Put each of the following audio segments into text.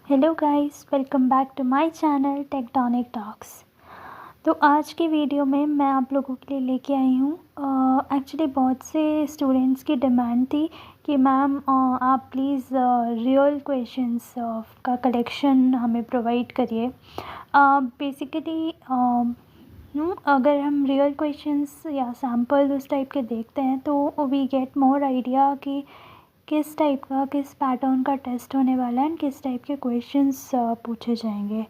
Hello guys, welcome back to my channel tectonic talks. तो आज की वीडियो में मैं आप लोगों के लिए लेके आई हूँ। एक्चुअली बहुत से स्टूडेंट्स की डिमांड थी कि मैम आप प्लीज़ रियल क्वेश्चंस का कलेक्शन हमें प्रोवाइड करिए। बेसिकली अगर हम रियल क्वेश्चंस या सैम्पल उस टाइप के देखते हैं तो वी गेट मोर आइडिया कि किस टाइप का किस पैटर्न का टेस्ट होने वाला है एंड किस टाइप के क्वेश्चंस पूछे जाएंगे।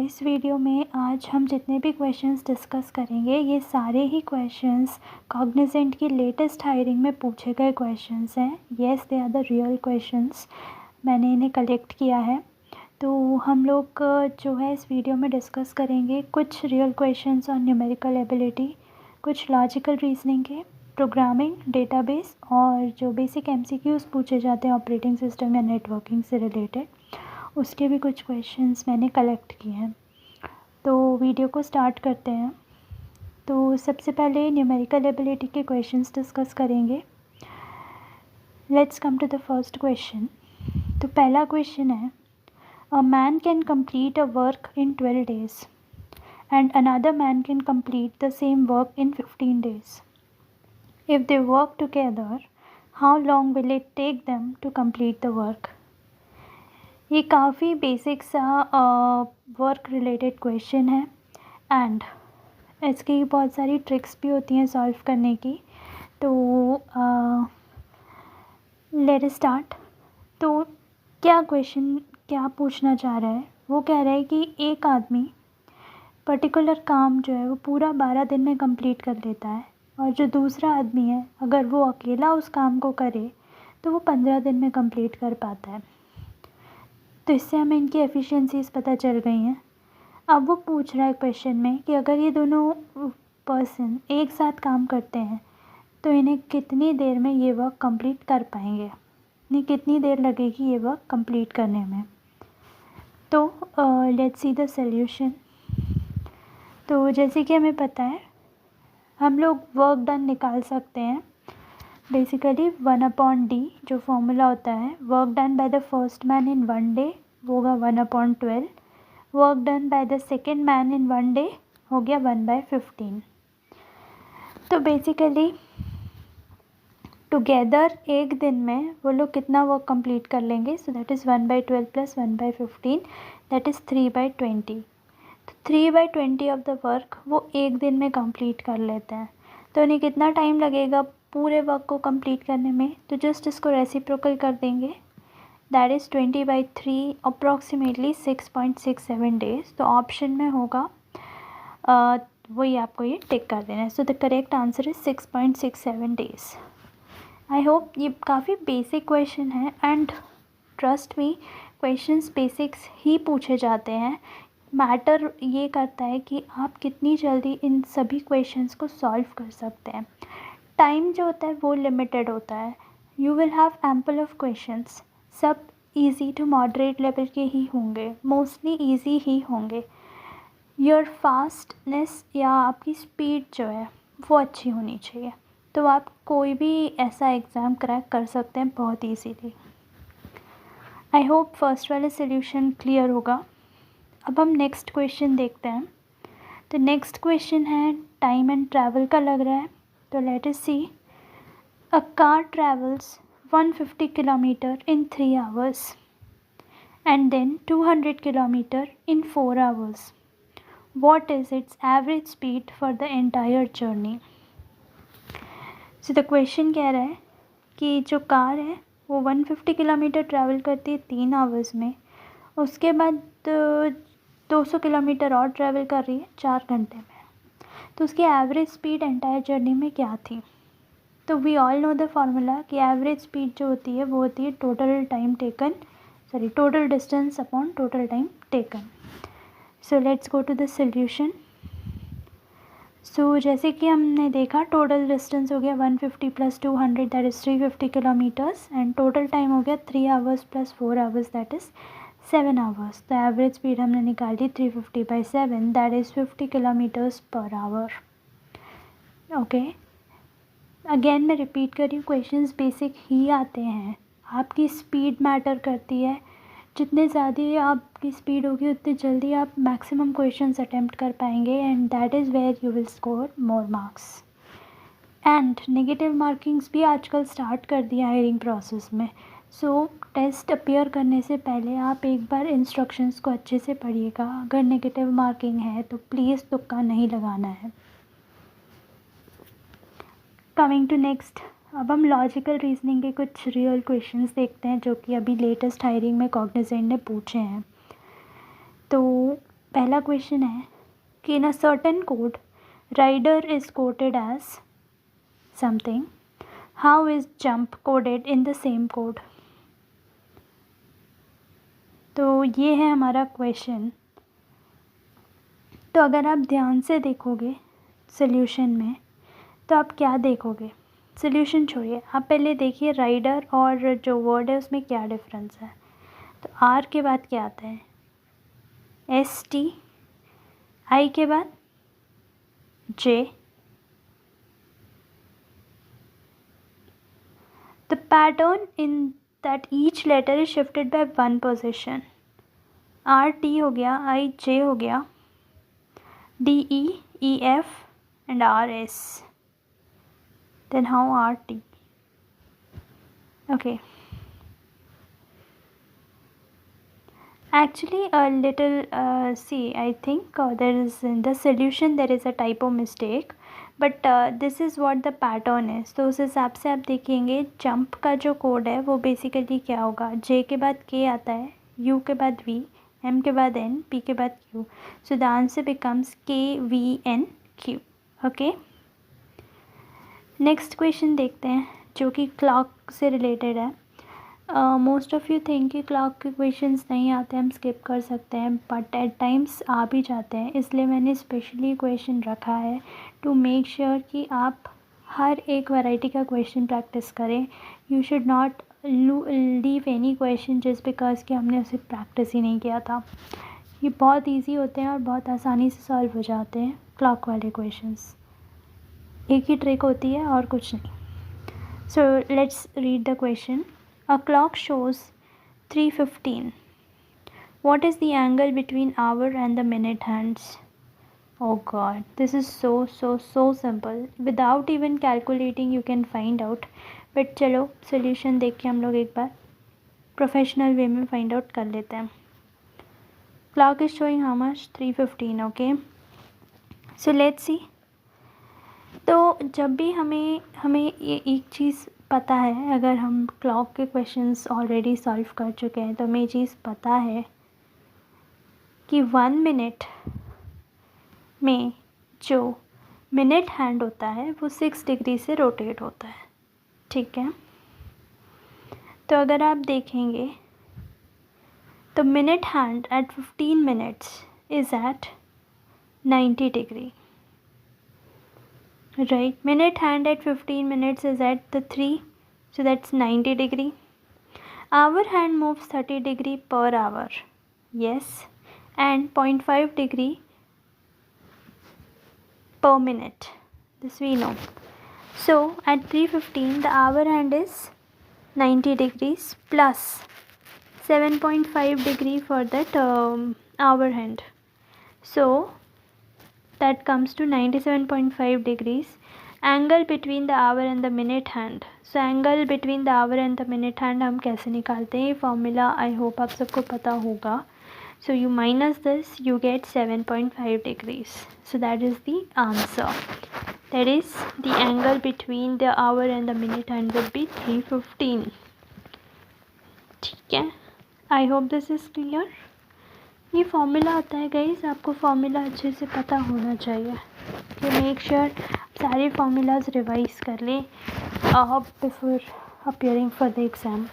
इस वीडियो में आज हम जितने भी क्वेश्चंस डिस्कस करेंगे ये सारे ही क्वेश्चंस कॉग्निजेंट की लेटेस्ट हायरिंग में पूछे गए क्वेश्चंस हैं। Yes, they are the real questions. मैंने इन्हें कलेक्ट किया है। तो हम लोग जो है इस वीडियो में डिस्कस करेंगे कुछ real questions on numerical ability, कुछ लॉजिकल रीजनिंग के, प्रोग्रामिंग, डेटाबेस और जो बेसिक एमसीक्यूज़ पूछे जाते हैं ऑपरेटिंग सिस्टम या नेटवर्किंग से रिलेटेड, उसके भी कुछ क्वेश्चंस मैंने कलेक्ट किए हैं। तो वीडियो को स्टार्ट करते हैं। तो सबसे पहले न्यूमेरिकल एबिलिटी के क्वेश्चंस डिस्कस करेंगे। Let's come to the first question. तो पहला क्वेश्चन है, a man can complete a work in 12 days and another man can complete the same work in 15 days. If they work together, how long will it take them to complete the work? ये काफ़ी basic सा work related question है and इसकी बहुत सारी tricks भी होती हैं सॉल्व करने की। तो लेट अस स्टार्ट। तो क्या पूछना चाह रहा है, वो कह रहा है कि एक आदमी पर्टिकुलर काम जो है वो पूरा 12 दिन में कंप्लीट कर लेता है और जो दूसरा आदमी है अगर वो अकेला उस काम को करे तो वो 15 दिन में कंप्लीट कर पाता है। तो इससे हमें इनकी एफिशिएंसीज पता चल गई हैं। अब वो पूछ रहा है क्वेश्चन में कि अगर ये दोनों पर्सन एक साथ काम करते हैं तो इन्हें कितनी देर में ये वर्क कंप्लीट कर पाएंगे, इन्हें कितनी देर लगेगी ये वर्क कंप्लीट करने में। तो लेट्स सी द सॉल्यूशन। तो जैसे कि हमें पता है हम लोग वर्क डन निकाल सकते हैं। बेसिकली 1/d जो फॉर्मूला होता है, work done by the first man in 1 day वो होगा 1/12, work done by the second man in 1 day हो गया 1/15। तो बेसिकली टुगेदर एक दिन में वो लोग कितना वर्क कंप्लीट कर लेंगे, सो that is 1/12 plus 1/15 that is 3/20। 3/20 of the work वो एक दिन में कंप्लीट कर लेते हैं। तो उन्हें कितना टाइम लगेगा पूरे वर्क को कंप्लीट करने में, तो जस्ट इसको रेसिप्रोकल कर देंगे, दैट इज़ 20/3 अप्रॉक्सीमेटली 6.67 days। तो ऑप्शन में होगा वही आपको ये टिक कर देना है। So the correct answer is 6.67 days। I hope ये काफ़ी बेसिक क्वेश्चन है and trust me questions basics ही पूछे जाते हैं। मैटर ये करता है कि आप कितनी जल्दी इन सभी क्वेश्चंस को सॉल्व कर सकते हैं। टाइम जो होता है वो लिमिटेड होता है। You will have ample of questions, सब इजी टू मॉडरेट लेवल के ही होंगे, मोस्टली इजी ही होंगे। योर फास्टनेस या आपकी स्पीड जो है वो अच्छी होनी चाहिए, तो आप कोई भी ऐसा एग्ज़ाम क्रैक कर सकते हैं बहुत ईजीली। आई होप फर्स्ट वाला सोल्यूशन क्लियर होगा। अब हम नेक्स्ट क्वेश्चन देखते हैं। तो नेक्स्ट क्वेश्चन है टाइम एंड ट्रैवल का लग रहा है। तो let us see, a car travels 150 kilometres in 3 hours and then 200 kilometer in 4 hours. What is its average speed for the entire journey? So the question कह रहा है कि जो कार है वो 150 किलोमीटर ट्रैवल करती है 3 hours में, उसके बाद 200 किलोमीटर और ट्रैवल कर रही है 4 घंटे में। तो उसकी एवरेज स्पीड एंटायर जर्नी में क्या थी? तो we all know the formula कि एवरेज स्पीड जो होती है वो होती है total distance upon total time taken. So let's go to the solution. So जैसे कि हमने देखा टोटल डिस्टेंस हो गया 150 plus 200 that is 350 kilometres and total time हो गया 3 hours plus 4 hours that is 7 hours। तो एवरेज स्पीड हमने निकाली 350/7 that is 50 kilometres per hour. Okay, again मैं रिपीट कर रही हूँ, क्वेश्चंस बेसिक ही आते हैं। आपकी स्पीड मैटर करती है, जितने ज़्यादा आपकी स्पीड होगी उतने जल्दी आप मैक्सिमम क्वेश्चंस अटेम्प्ट कर पाएंगे and that is where you will score more marks. And negative markings भी आजकल स्टार्ट कर दिया हायरिंग प्रोसेस में। सो टेस्ट अपीयर करने से पहले आप एक बार इंस्ट्रक्शंस को अच्छे से पढ़िएगा। अगर नेगेटिव मार्किंग है तो प्लीज़ तुक्का नहीं लगाना है। कमिंग टू नेक्स्ट, अब हम लॉजिकल रीजनिंग के कुछ रियल क्वेश्चंस देखते हैं जो कि अभी लेटेस्ट हायरिंग में कॉग्निजेंट ने पूछे हैं। तो पहला क्वेश्चन है कि in a certain code rider is coded as something, how is jump coded in the same code. तो ये है हमारा क्वेश्चन। तो अगर आप ध्यान से देखोगे सॉल्यूशन में तो आप क्या देखोगे, सॉल्यूशन छोड़िए, आप पहले देखिए राइडर और जो वर्ड है उसमें क्या डिफरेंस है। तो आर के बाद क्या आता है, एस टी, आई के बाद J. The pattern in that each letter is shifted by 1 position. R T हो गया, आई जे हो गया, D E F and R S. Then how R T? Okay. Actually, a little see, I think there is in the solution there is a typo mistake, but this is what the pattern is. तो उस हिसाब से आप देखेंगे jump का जो code है वो बेसिकली क्या होगा, J के बाद K आता है, U के बाद V, M के बाद N, P के बाद Q. So the answer becomes K V N Q. Okay. Next question देखते हैं जो कि क्लॉक से रिलेटेड है। मोस्ट ऑफ़ यू थिंक कि क्लॉक के क्वेश्चंस नहीं आते, हम स्किप कर सकते हैं, बट एट टाइम्स आ भी जाते हैं, इसलिए मैंने स्पेशली क्वेश्चन रखा है टू मेक श्योर कि आप हर एक वैरायटी का क्वेश्चन प्रैक्टिस करें। You should not leave any question just because कि हमने उसे प्रैक्टिस ही नहीं किया था। ये बहुत ईजी होते हैं और बहुत आसानी से सॉल्व हो जाते हैं क्लॉक वाले क्वेश्चंस। एक ही ट्रिक होती है और कुछ नहीं। So let's read the question. A clock shows 3:15. What is the angle between hour and the minute hands? Oh God, this is so simple. Without even calculating you can find out. But चलो solution देख के हम लोग एक बार professional way में find out कर लेते हैं। Clock is showing how much? 3:15. Okay. So let's see. तो जब भी हमें ये एक चीज़ पता है, अगर हम क्लॉक के क्वेश्चंस ऑलरेडी सॉल्व कर चुके हैं तो हमें ये चीज़ पता है कि 1 मिनट में जो मिनट हैंड होता है वो 6 डिग्री से रोटेट होता है। ठीक है, तो अगर आप देखेंगे तो minute hand at 15 minutes is at 90 degree. Right, minute hand at 15 minutes is at the 3, so that's 90 degree. Hour hand moves 30 degree per hour, yes, and 0.5 degree per minute, this we know. So at 3:15 the hour hand is 90 degrees plus 7.5 degree for that hour hand, so that comes to 97.5 degrees. Angle between the hour and the minute hand. So angle between the hour and the minute hand हम कैसे निकालते हैं, formula I hope आप सबको पता होगा. So you minus this, you get 7.5 degrees. So that is the answer. That is the angle between the hour and the minute hand would be 3:15. ठीक है, आई होप दिस इज़ क्लियर. ये formula आता है guys, आपको formula अच्छे से पता होना चाहिए. तो मेक श्योर सारे फार्मूलाज रिवाइज कर लें before appearing for the exam.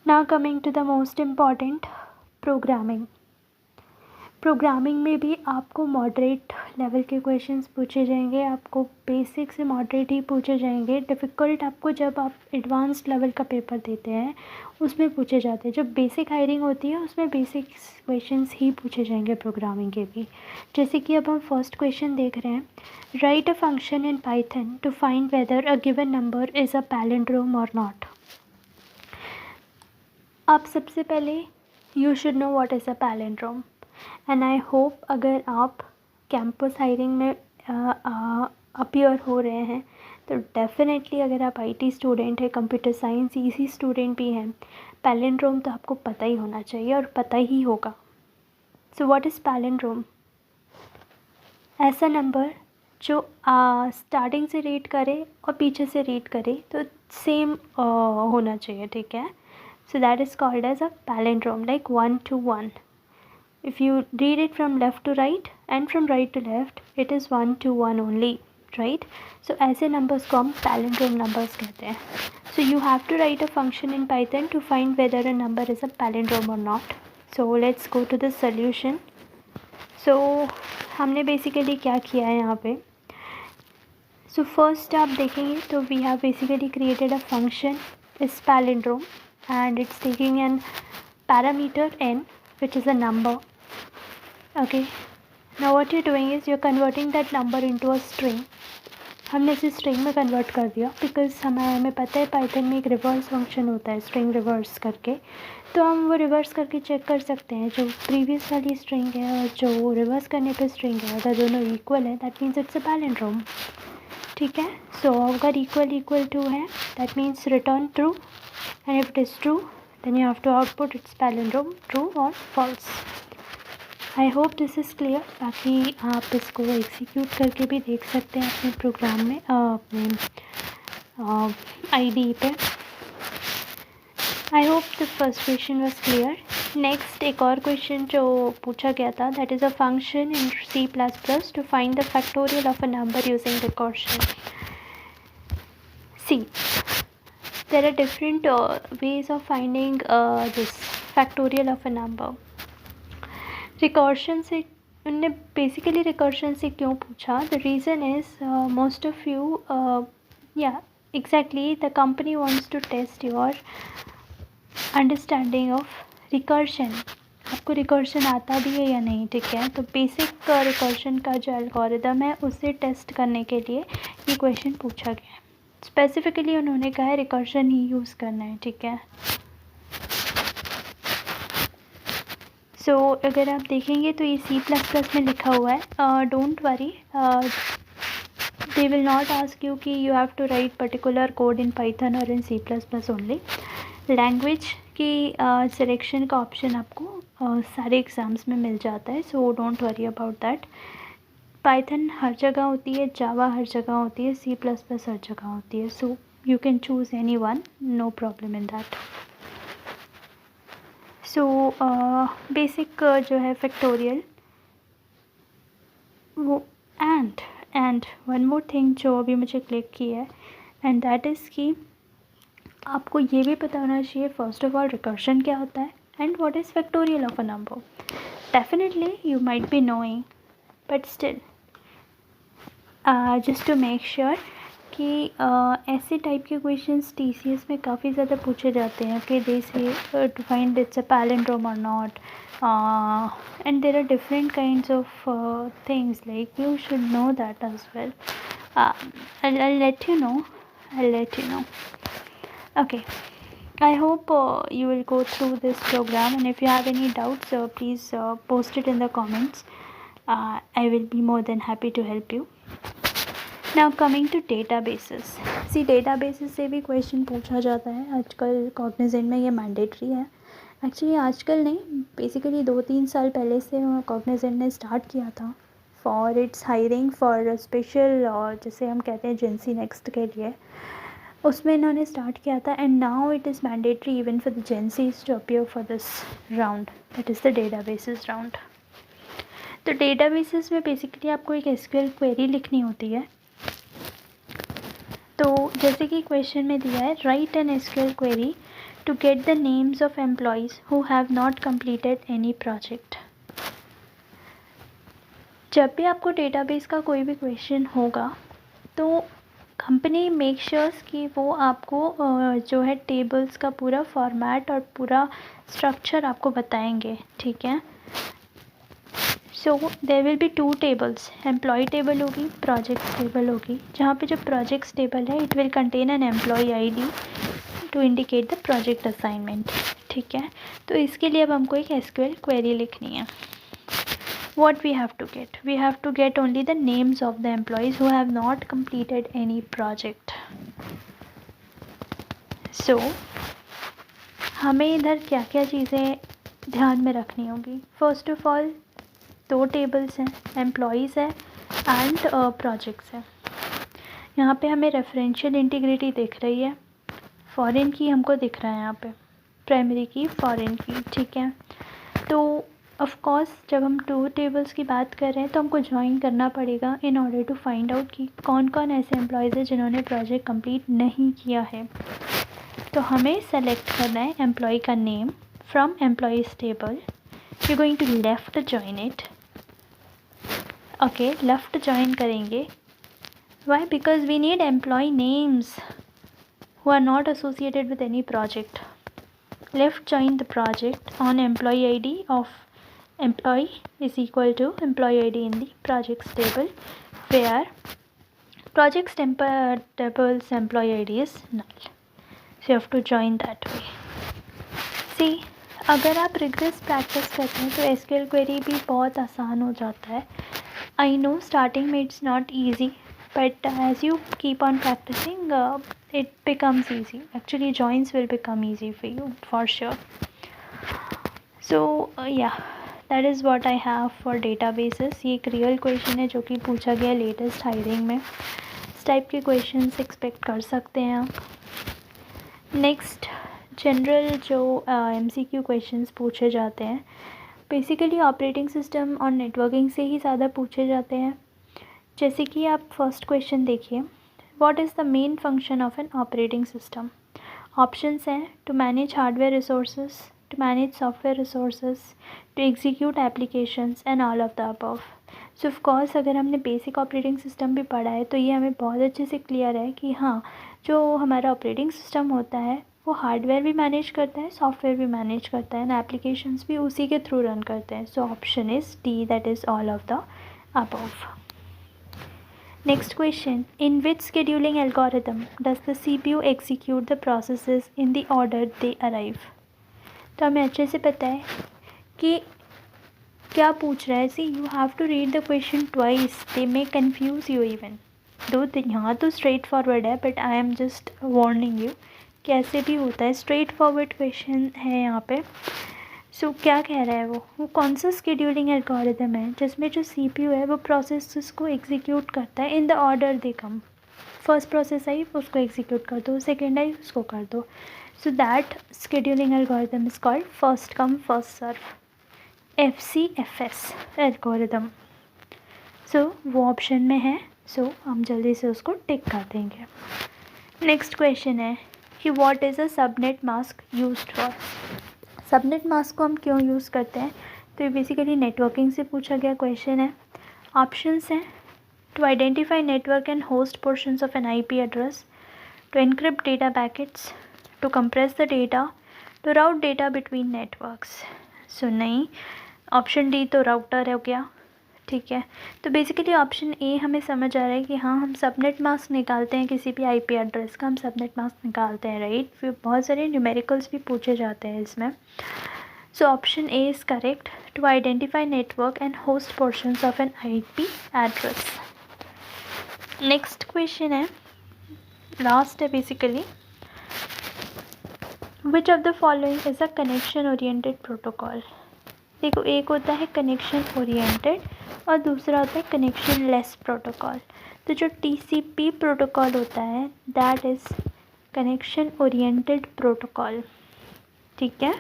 Now coming to the most important, programming. Programming में भी आपको मॉडरेट लेवल के क्वेश्चंस पूछे जाएंगे, आपको बेसिक से मॉडरेट ही पूछे जाएंगे. डिफ़िकल्ट आपको जब आप एडवांस्ड लेवल का पेपर देते हैं उसमें पूछे जाते हैं. जब बेसिक हायरिंग होती है उसमें बेसिक क्वेश्चंस ही पूछे जाएंगे प्रोग्रामिंग के भी. जैसे कि अब हम फर्स्ट क्वेश्चन देख रहे हैं. Write a function in Python to find whether a given number is a palindrome और नॉट. अब सबसे पहले you should know what is a palindrome, and I hope अगर आप कैंपस हायरिंग में अपीयर हो रहे हैं तो डेफिनेटली अगर आप आईटी स्टूडेंट है, कंप्यूटर साइंस ईसी स्टूडेंट भी हैं, पैलिंड्रोम तो आपको पता ही होना चाहिए और पता ही होगा। So what is palindrome? ऐसा नंबर जो स्टार्टिंग से रीड करे और पीछे से रीड करे तो सेम होना चाहिए, ठीक है। So that is called as a palindrome, like 1 to 1. If you read it from left to right and from right to left, it is 1 to 1 only, right? So ऐसे numbers को हम palindrome numbers कहते हैं. So you have to write a function in Python to find whether a number is a palindrome or not. So let's go to the solution. So हमने basically क्या किया है यहाँ पे? So first आप देखेंगे तो we have basically created a function is palindrome and it's taking an parameter n which is a number. Okay, now what you're doing is you're converting that number into a string. हमने इसे string में convert कर दिया because हमें पता है Python में एक रिवर्स फंक्शन होता है स्ट्रिंग रिवर्स करके, तो हम वो रिवर्स करके चेक कर सकते हैं जो प्रीवियस वाली स्ट्रिंग है और जो रिवर्स करने पे स्ट्रिंग है अगर दोनों इक्वल है that means it's a palindrome, ठीक है। सो अगर इक्वल टू है that means return true and if it is true then you have to output it's palindrome true और false. I hope this is clear. बाकी आप इसको execute करके भी देख सकते हैं अपने प्रोग्राम में अपने आईडी पे। I hope the first question was clear. Next एक और क्वेश्चन जो पूछा गया था that is a function in C++ to find the factorial of a number using recursion. See there are different ways of finding this factorial of a number. Recursion से उनने basically recursion से क्यों पूछा? The reason is most of you या exactly the company wants to test your understanding of recursion. आपको recursion आता भी है या नहीं, ठीक है। तो बेसिक रिकर्शन का जो एल्गोरिदम है उसे टेस्ट करने के लिए ये क्वेश्चन पूछा गया है। स्पेसिफिकली उन्होंने कहा है रिकर्शन ही यूज़ करना है, ठीक है। सो अगर आप देखेंगे तो ये C++ में लिखा हुआ है। Don't worry, they will not ask you कि you have to write particular code in Python और इन C++ ओनली। लैंग्वेज की सिलेक्शन का ऑप्शन आपको सारे एग्ज़ाम्स में मिल जाता है, so don't worry about that. Python हर जगह होती है, जावा हर जगह होती है, C++ हर जगह होती है, so you can choose any one, no problem in that. So basic जो है फैक्टोरियल वो एंड वन मोर थिंग जो अभी मुझे क्लिक की है एंड दैट इज़ कि आपको ये भी पता होना चाहिए फर्स्ट ऑफ ऑल रिकर्शन क्या होता है and what is factorial of a number. Definitely you might be knowing but still just to make sure कि ऐसे टाइप के क्वेश्चंस TCS में काफ़ी ज़्यादा पूछे जाते हैं कि they say to find it's a palindrome और not, and there are different kinds of things like you should know that as well. I'll let you know. Okay, I hope you will go through this program, and if you have any doubts please post it in the comments. I will be more than happy to help you. Now coming to databases. See, databases से भी question पूछा जाता है आजकल Cognizant में, ये mandatory है। Actually आजकल नहीं, बेसिकली 2-3 साल पहले से कॉग्निजेंट ने स्टार्ट किया था for its hiring for special, जैसे हम कहते हैं जेंसी नेक्स्ट के लिए, उसमें इन्होंने स्टार्ट किया था and now it is mandatory even for the agencies to appear for this round, that is the databases round. तो डेटाबेसेस में बेसिकली आपको एक SQL क्वेरी लिखनी होती है। तो जैसे कि क्वेश्चन में दिया है, write an SQL query to get the names of employees who have not completed any project. जब भी आपको डेटाबेस का कोई भी क्वेश्चन होगा तो कंपनी मेक श्योर्स कि वो आपको जो है टेबल्स का पूरा फॉर्मेट और पूरा स्ट्रक्चर आपको बताएंगे, ठीक है। So there will be 2 tables, employee table होगी, प्रोजेक्ट्स टेबल होगी। जहाँ पे जो प्रोजेक्ट्स टेबल है it will contain an employee ID to indicate the project assignment, ठीक है, तो इसके लिए अब हमको एक SQL क्वेरी लिखनी है. What we have to get? We have to get only the names of the employees who have not completed any project. So हमें इधर क्या क्या चीज़ें ध्यान में रखनी होगी. फर्स्ट ऑफ ऑल 2 टेबल्स हैं, एम्प्लॉयज़ है एंड प्रोजेक्ट्स है. यहाँ पे हमें रेफरेंशियल इंटीग्रिटी दिख रही है, फॉरेन की हमको दिख रहा है यहाँ पे, प्राइमरी की, फॉरेन की. ठीक है, तो ऑफ कोर्स जब हम 2 टेबल्स की बात कर रहे हैं तो हमको ज्वाइन करना पड़ेगा in order to find out कि कौन कौन ऐसे एम्प्लॉयज़ हैं जिन्होंने प्रोजेक्ट कंप्लीट नहीं किया है. तो हमें सेलेक्ट करना है एम्प्लॉय का name from employees table. You going to left join it. Okay, left join करेंगे. Why? Because we need employee names who are not associated with any project. Left join the project on employee ID of employee is equal to employee ID in the projects table, where projects table's employee ID is null. So you have to join that way. See, अगर आप regret practice करते हैं तो SQL query भी बहुत आसान हो जाता है. I know starting में it's not easy, but as you keep on practicing it becomes easy. Actually joins will become easy for you for sure. So yeah, that is what I have for databases. ये एक real question है जो कि पूछा गया latest hiring में. इस type के क्वेश्चंस एक्सपेक्ट कर सकते हैं आप. नेक्स्ट जनरल जो MCQ क्वेश्चंस पूछे जाते हैं बेसिकली ऑपरेटिंग सिस्टम और नेटवर्किंग से ही ज़्यादा पूछे जाते हैं. जैसे कि आप फर्स्ट क्वेश्चन देखिए, what is the main function of an operating system. Options हैं to manage hardware resources, to manage software resources, to execute applications and all of the above. So of course अगर हमने basic operating system भी पढ़ा है तो ये हमें बहुत अच्छे से क्लियर है कि हाँ, जो हमारा ऑपरेटिंग सिस्टम होता है वो हार्डवेयर भी मैनेज करता है, सॉफ्टवेयर भी मैनेज करता है, एंड एप्लीकेशंस भी उसी के थ्रू रन करते हैं. So option is D, that is all of the above. Next question, in which scheduling algorithm does the CPU execute the processes in the order they arrive? तो हमें अच्छे से पता है कि क्या पूछ रहा है. See you have to read the question twice, they may confuse you even though. यहाँ तो स्ट्रेट फॉरवर्ड है but I am just warning you, कैसे भी होता है. स्ट्रेट फॉरवर्ड क्वेश्चन है यहाँ पे. सो क्या कह रहा है वो कौन सा स्केड्यूलिंग एल्गोरिथम है जिसमें जो CPU है वो प्रोसेस को एग्जीक्यूट करता है in the order they come. First process I उसको एग्जीक्यूट कर दो, सेकेंड आई उसको कर दो. So that scheduling algorithm is called first come first serve, FCFS algorithm. So वो ऑप्शन में है, सो हम जल्दी से उसको टिक कर देंगे. नेक्स्ट क्वेश्चन है कि what is a subnet mask used for. Subnet mask को हम क्यों यूज़ करते हैं, तो ये बेसिकली नेटवर्किंग से पूछा गया क्वेश्चन है. ऑप्शंस हैं to identify network and host portions of an IP address, to encrypt data packets, to compress the data, to route data between networks. So नहीं, ऑप्शन डी तो राउटर हो गया. ठीक है, तो बेसिकली ऑप्शन ए हमें समझ आ रहा है कि हाँ, हम सबनेट मास्क निकालते हैं किसी भी IP एड्रेस का, हम सबनेट मास्क निकालते हैं, राइट. फिर बहुत सारे न्यूमेरिकल्स भी पूछे जाते हैं इसमें. So option A is correct, to identify network and host portions of an IP address. Next question है, लास्ट है basically, which of the following is a connection oriented protocol. देखो, एक होता है कनेक्शन ओरिएंटेड और दूसरा होता है कनेक्शन लेस प्रोटोकॉल. तो जो TCP प्रोटोकॉल होता है that is connection oriented protocol. ठीक है,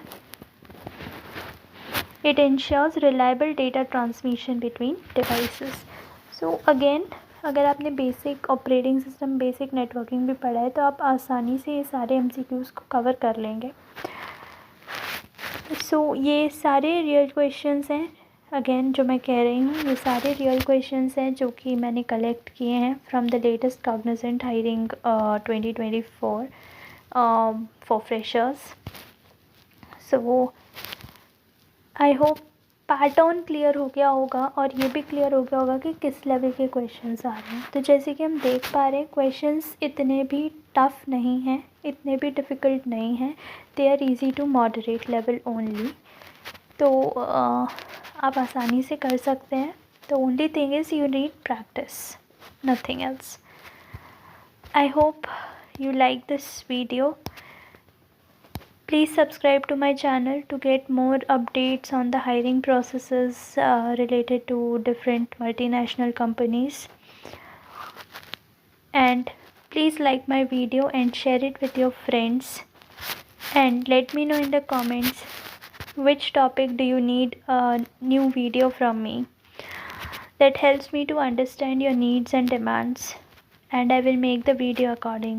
it ensures reliable data transmission between devices. So again, अगर आपने basic operating system, basic networking भी पढ़ा है तो आप आसानी से ये सारे MCQs को कवर कर लेंगे. सो ये सारे रियल क्वेश्चंस हैं. अगेन जो मैं कह रही हूँ, ये सारे रियल क्वेश्चंस हैं जो कि मैंने कलेक्ट किए हैं from the latest Cognizant hiring 2024 for freshers. So I hope pattern clear हो गया होगा और ये भी क्लियर हो गया होगा कि किस लेवल के क्वेश्चंस आ रहे हैं। तो जैसे कि हम देख पा रहे हैं क्वेश्चंस इतने भी टफ़ नहीं हैं, इतने भी डिफ़िकल्ट नहीं हैं, they are easy to moderate level only. तो आप आसानी से कर सकते हैं। The only thing is you need practice, nothing else. I hope you like this video. Please subscribe to my channel to get more updates on the hiring processes related to different multinational companies. And please like my video and share it with your friends. And let me know in the comments which topic do you need a new video from me. That helps me to understand your needs and demands, and I will make the video accordingly.